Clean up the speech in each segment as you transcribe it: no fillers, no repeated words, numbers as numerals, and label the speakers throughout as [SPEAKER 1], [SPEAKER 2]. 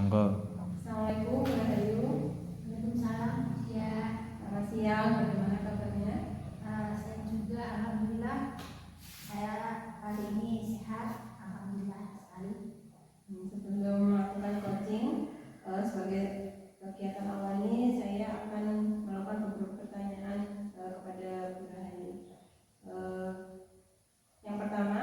[SPEAKER 1] Monggo.
[SPEAKER 2] Assalamualaikum warahmatullahi wabarakatuh.
[SPEAKER 3] Waalaikumsalam. Ya,
[SPEAKER 2] Selamat siang, bagaimana kabarnya?
[SPEAKER 3] saya juga alhamdulillah. Saya kali ini sehat, alhamdulillah sekali.
[SPEAKER 2] Sebelum melakukan coaching, sebagai kegiatan awal ini saya akan melakukan beberapa pertanyaan kepada Bu Rahayu. Yang pertama,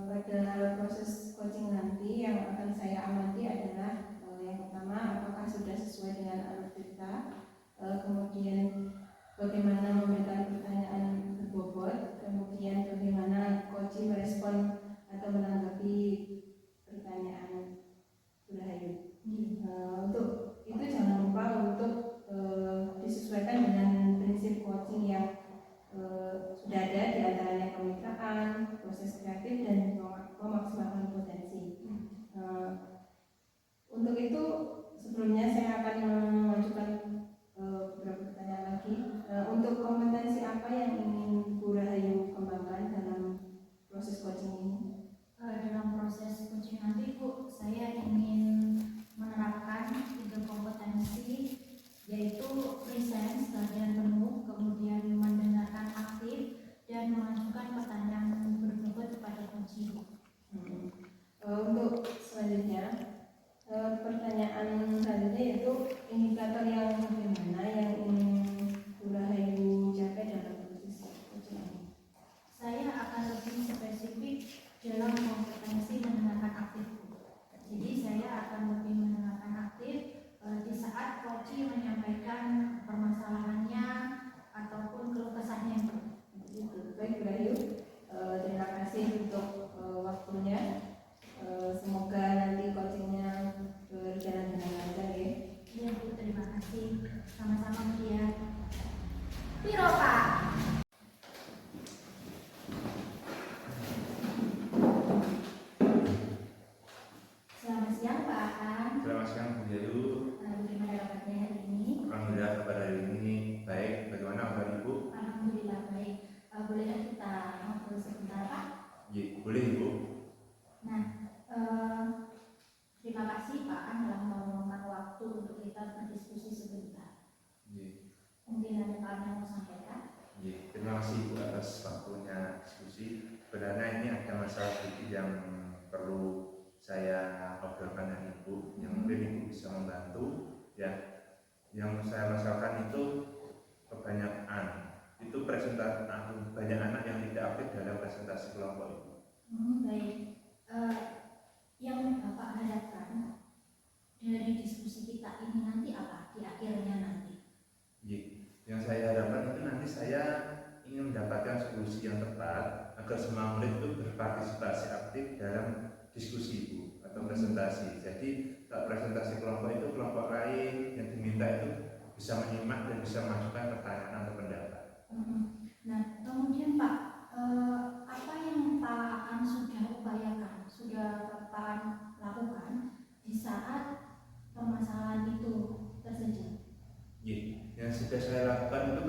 [SPEAKER 2] pada proses coaching nanti yang akan saya amati adalah yang pertama, apakah sudah sesuai dengan alur cerita, kemudian bagaimana memberikan pertanyaan berbobot, kemudian bagaimana coaching merespon atau menanggapi pertanyaan Bu Rahayu. Untuk itu jangan lupa untuk disesuaikan dengan prinsip coaching yang sudah ada, di antaranya kemitraan, proses kreatif, dan memaksimalkan potensi. Untuk itu sebelumnya saya akan mengajukan beberapa pertanyaan lagi. Untuk kompetensi apa yang ingin Bu Rahayu kembangkan dalam proses coaching ini?
[SPEAKER 3] Dalam proses coaching nanti Bu, saya ingin menerapkan 3 kompetensi, yaitu presence, kehadiran penuh, kemudian mendengarkan aktif, dan mengajukan pertanyaan berbobot kepada coach.
[SPEAKER 2] Untuk selanjutnya, pertanyaan selanjutnya yaitu indikator yang bagaimana yang ingin Bu Rahayu capai dalam proses coaching ini?
[SPEAKER 3] Saya akan lebih spesifik dalam kompetensi mendengarkan aktif. Jadi saya akan lebih mendengarkan aktif di saat coach menyampaikan permasalahannya ataupun keluh kesahnya.
[SPEAKER 2] Baik Bu Rahayu, terima kasih untuk waktunya. Semoga nanti coachingnya berjalan dengan lancar ya.
[SPEAKER 3] Iya Bu, terima kasih. Sama-sama Bu ya. Piro Pak? Selamat siang Pak An.
[SPEAKER 1] Selamat siang Bu Rahayu.
[SPEAKER 3] Bagaimana kabarnya hari ini?
[SPEAKER 1] Alhamdulillah kabar hari ini baik. Bagaimana kabar Ibu?
[SPEAKER 3] Alhamdulillah baik. Bolehkah kita ngobrol sebentar Pak?
[SPEAKER 1] Ya, boleh Ibu.
[SPEAKER 3] Nah, terima kasih Pak An telah meluangkan waktu untuk kita berdiskusi sebentar.
[SPEAKER 1] Ya.
[SPEAKER 3] Mungkin ada Pak An yang mau sampaikan?
[SPEAKER 1] Ya, terima kasih Ibu atas waktunya diskusi. Sebenarnya ini ada masalah sedikit yang perlu saya obrolkan dengan Ibu, yang mungkin Ibu bisa membantu. Ya, yang saya masalahkan itu kebanyakan itu presentasi, banyak anak yang tidak aktif dalam presentasi kelompok itu.
[SPEAKER 3] Baik. Yang Bapak harapkan dari diskusi kita ini nanti apa di akhirnya nanti?
[SPEAKER 1] Ya, yang saya harapkan itu nanti saya ingin mendapatkan solusi yang tepat agar semua murid itu berpartisipasi aktif dalam diskusi itu atau presentasi. Jadi tak presentasi kelompok itu, kelompok lain yang diminta itu bisa menyimak dan bisa mengajukan pertanyaan atau pendapat.
[SPEAKER 3] Nah, kemudian Pak, apa yang Pak akan sudah upayakan, sudah Bapak lakukan di saat permasalahan itu terjadi?
[SPEAKER 1] Ya, yang sudah saya lakukan itu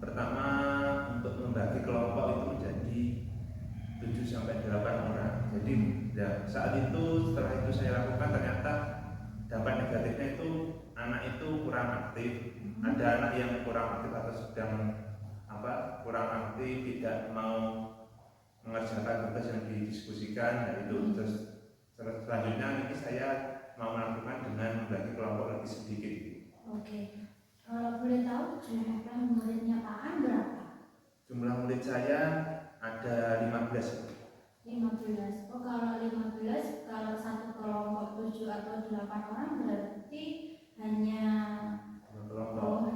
[SPEAKER 1] pertama untuk membagi kelompok itu menjadi 7 sampai 8 orang. Jadi ya, saat itu setelah itu saya lakukan ternyata dampak negatifnya itu anak itu kurang aktif. Ada anak yang kurang aktif atau sedang kurang aktif, tidak mau mengerjakan tugas yang didiskusikan. Nah, itu terus selanjutnya ini saya mau melakukan dengan membagi kelompok lebih sedikit.
[SPEAKER 3] Oke, kalau boleh tahu jumlah muridnya Pak An berapa?
[SPEAKER 1] Jumlah murid saya ada 15.
[SPEAKER 3] 15. Oh, kalau 15, kalau satu kelompok 7 atau 8 orang berarti hanya
[SPEAKER 1] kelompok.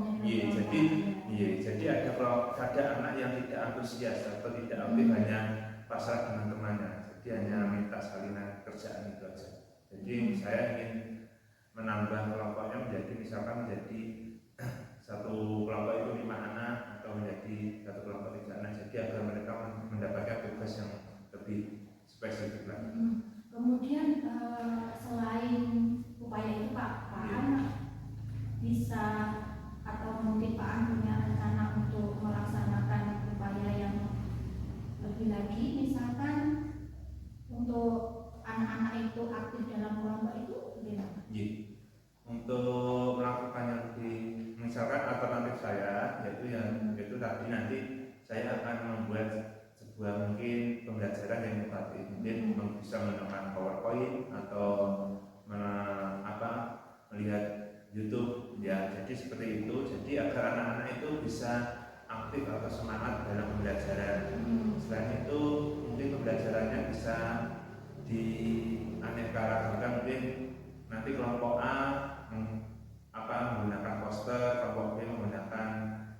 [SPEAKER 1] Jadi ada anak yang tidak antusias atau tidak aktif, hanya pasrah dengan temannya. Jadi hanya minta salinan kerjaan itu aja. Jadi saya ingin menambah kelompoknya menjadi satu kelompok itu 5 anak atau menjadi satu kelompok 3 anak. Jadi agar mereka mendapatkan tugas yang lebih spesifik lagi.
[SPEAKER 3] Kemudian selain upaya itu Pak An bisa atau mungkin Pak An punya rencana untuk melaksanakan upaya yang lebih lagi, misalkan untuk anak-anak itu aktif dalam kelompok
[SPEAKER 1] membuat sebuah mungkin pembelajaran yang inovatif, mungkin bisa menggunakan PowerPoint atau melihat YouTube ya, jadi seperti itu. Jadi agar anak-anak itu bisa aktif atau semangat dalam pembelajaran. Selain itu mungkin pembelajarannya bisa dianeka-ragakan, mungkin nanti kelompok A menggunakan poster, kelompok B menggunakan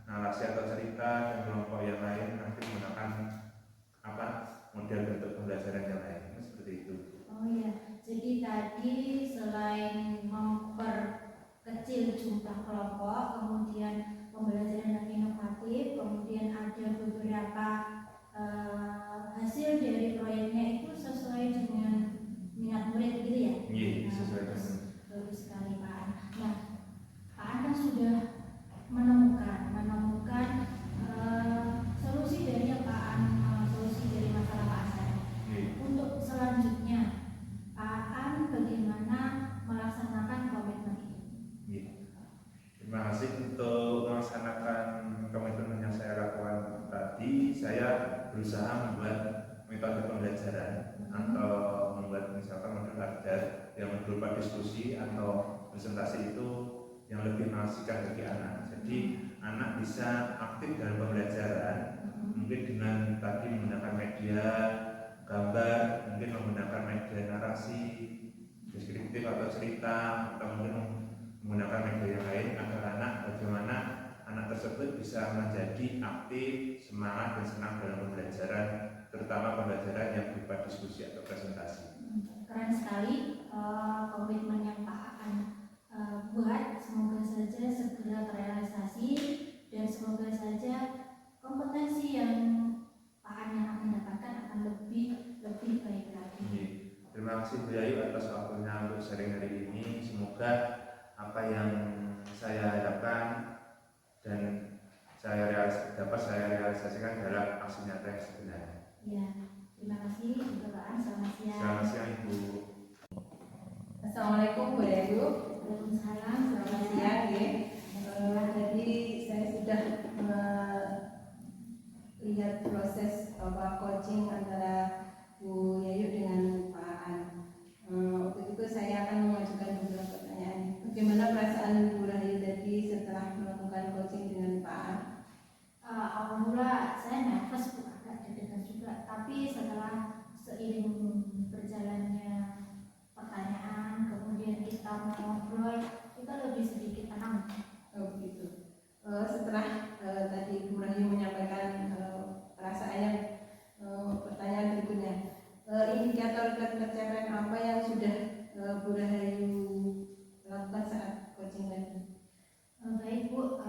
[SPEAKER 1] narasi atau cerita, dan kelompok yang lain nanti menggunakan model bentuk pembelajaran yang lain. Seperti itu.
[SPEAKER 3] Oh iya, jadi tadi selain memperkecil jumlah kelompok, kemudian pembelajaran yang inovatif, kemudian ada beberapa hasil dari proyeknya itu sesuai dengan minat murid gitu ya?
[SPEAKER 1] Iya, sesuai dengan.
[SPEAKER 3] Bagus sekali Pak An. Nah, Pak An kan sudah menemukan solusi dari Pak An, solusi dari masalah Pak An. Untuk selanjutnya, Pak An bagaimana melaksanakan komitmen ini?
[SPEAKER 1] Terima kasih. Untuk melaksanakan komitmen yang saya lakukan tadi, saya berusaha membuat metode pembelajaran atau membuat misalkan model ajar yang berupa diskusi atau presentasi itu yang lebih mengasihkan bagi anak. Jadi anak bisa aktif dalam pembelajaran, mungkin dengan tadi menggunakan media gambar, mungkin menggunakan media narasi, deskriptif atau cerita, atau mungkin menggunakan media yang lain, agar bagaimana anak tersebut bisa menjadi aktif, semangat dan senang dalam pembelajaran, terutama pembelajaran yang berupa diskusi atau presentasi.
[SPEAKER 3] Keren sekali komitmen yang Pak An buat. Semoga saja segera terrealisasi dan semoga saja kompetensi yang Pak An yang akan dapatkan akan lebih baik lagi.
[SPEAKER 1] Terima kasih Bu Yayu atas waktunya untuk sharing hari ini. Semoga apa yang saya harapkan dan dapat saya realisasikan dalam aksi nyata yang sebenarnya.
[SPEAKER 3] Ya, terima kasih juga Pak An. Selamat siang.
[SPEAKER 1] Selamat siang Ibu.
[SPEAKER 2] Assalamualaikum Bu Yayu.
[SPEAKER 3] Waalaikumsalam.
[SPEAKER 2] Selamat siang ya. Jadi saya sudah melihat proses coaching antara Bu Yayu dengan Pak An. Waktu itu saya akan mengajukan beberapa pertanyaan. Bagaimana perasaan Bu Rahayu tadi setelah melakukan coaching dengan Pak An?
[SPEAKER 3] Awal mula saya nervous Bu, agak deg-degan juga. Tapi setelah seiring berjalannya pertanyaan, kemudian kita ngobrol, kita lebih sedikit tenang.
[SPEAKER 2] Oh begitu. Setelah tadi Bu Rahayu menyampaikan perasaannya, pertanyaan berikutnya, indikator pencapaian apa yang sudah Bu Rahayu lakukan saat coaching tadi?
[SPEAKER 3] Baik Bu,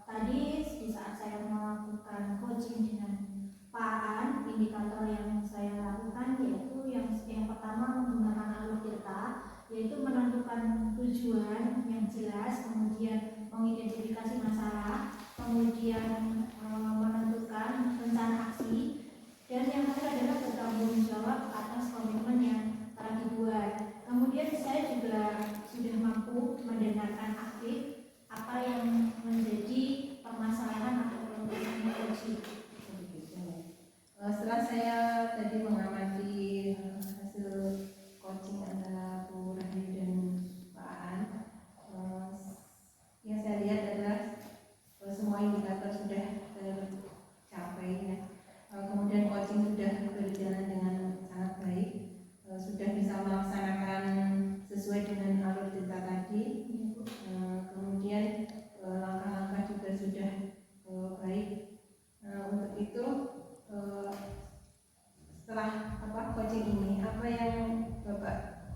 [SPEAKER 3] tadi di saat saya melakukan coaching dengan Pak An, indikator yang saya lakukan yaitu yang pertama menggunakan alur tirta, yaitu menentukan tujuan yang jelas, kemudian mengidentifikasi masalah, kemudian menentukan rencana aksi, dan yang terakhir adalah bertanggung jawab atas komitmen yang telah dibuat. Kemudian saya juga sudah mampu mendengarkan aktif apa yang menjadi permasalahan atau permasalahan coaching.
[SPEAKER 2] Setelah saya tadi mengamati hasil coaching antara Bu Rahayu dan Pak An, yang saya lihat adalah semua indikator sudah tercapai ya. Kemudian coaching sudah berjalan dengan sangat baik, sudah bisa melaksanakan sesuai dengan alur cerita tadi. Kemudian langkah-langkah juga sudah baik. Untuk itu setelah coaching ini, apa yang Bapak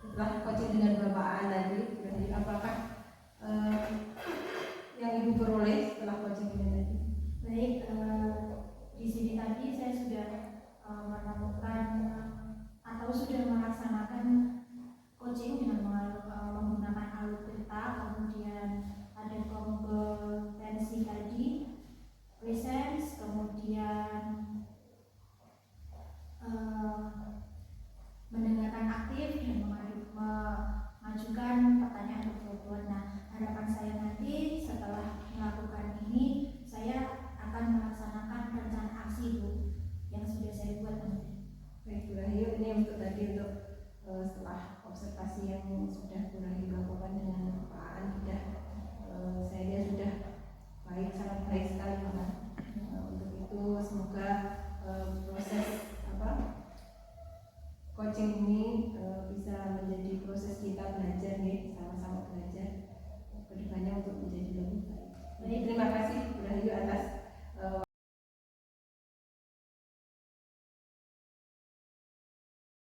[SPEAKER 2] setelah coaching dengan Bapak An tadi, apakah yang Ibu peroleh setelah coaching ini tadi?
[SPEAKER 3] Baik, di sini tadi saya sudah menemukan atau sudah melaksanakan coaching dengan menggunakan alur cerita, kemudian ada kompetensi tadi, presence, kemudian mendengarkan aktif dan mengajukan pertanyaan berikutnya. Nah,